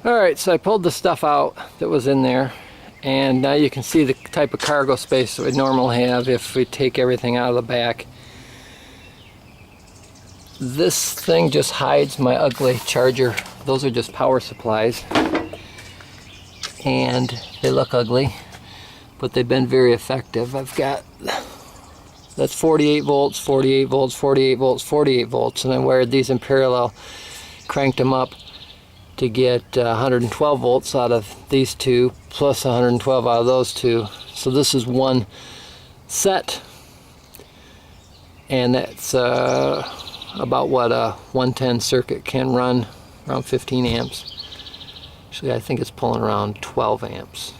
Alright, so I pulled the stuff out that was in there, and now you can see the type of cargo space that we normally have if we take everything out of the back. This thing just hides my ugly charger. Those are just power supplies, and they look ugly, but they've been very effective. I've got, that's 48 volts, 48 volts, 48 volts, 48 volts, and I wired these in parallel, cranked them up to get 112 volts out of these two, plus 112 out of those two. So this is one set, and that's about what a 110 circuit can run, around 15 amps. Actually, I think it's pulling around 12 amps.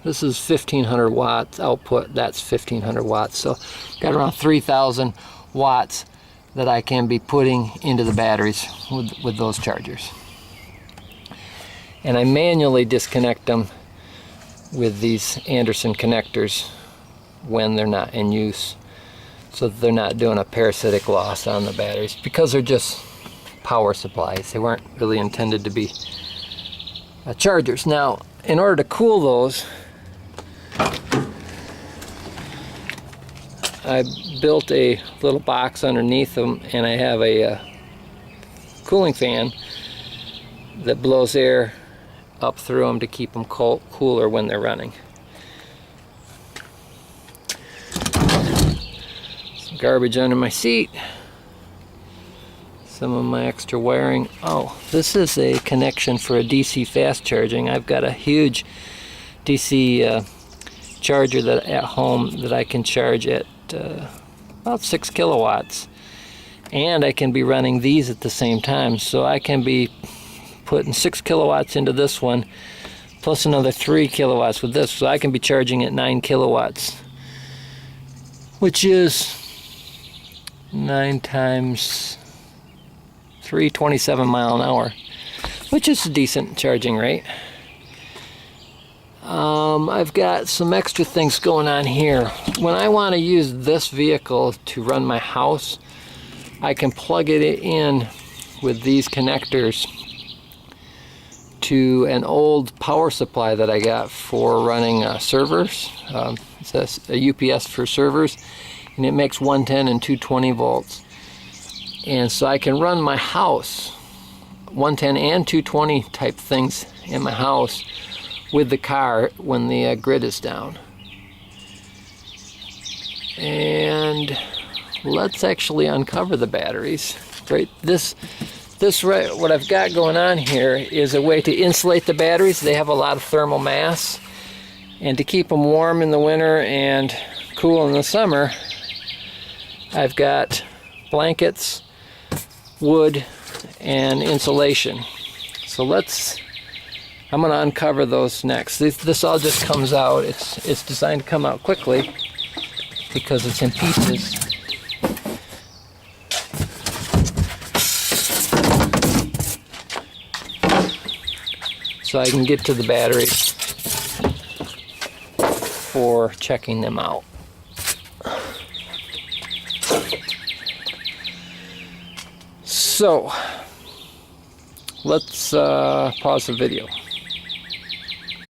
This is 1500 watts output, that's 1500 watts. So got around 3000 watts that I can be putting into the batteries with those chargers. And I manually disconnect them with these Anderson connectors when they're not in use, so that they're not doing a parasitic loss on the batteries, because they're just power supplies. They weren't really intended to be chargers. Now, in order to cool those, I built a little box underneath them, and I have a cooling fan that blows air up through them to keep them cooler when they're running. Some garbage under my seat. Some of my extra wiring. Oh, this is a connection for a DC fast charging. I've got a huge DC charger that at home that I can charge at about 6 kilowatts, and I can be running these at the same time, so I can be putting 6 kilowatts into this one plus another 3 kilowatts with this, so I can be charging at 9 kilowatts, which is 9 times 3, 27 mile an hour, which is a decent charging rate. I've got some extra things going on here. When I want to use this vehicle to run my house, I can plug it in with these connectors to an old power supply that I got for running servers. It's a UPS for servers, and it makes 110 and 220 volts. And so I can run my house, 110 and 220 type things in my house, with the car when the grid is down. And let's actually uncover the batteries. Right, what I've got going on here is a way to insulate the batteries. They have a lot of thermal mass, and to keep them warm in the winter and cool in the summer, I've got blankets, wood, and insulation. So I'm going to uncover those next. This all just comes out. It's designed to come out quickly because it's in pieces. So I can get to the batteries for checking them out. So let's pause the video.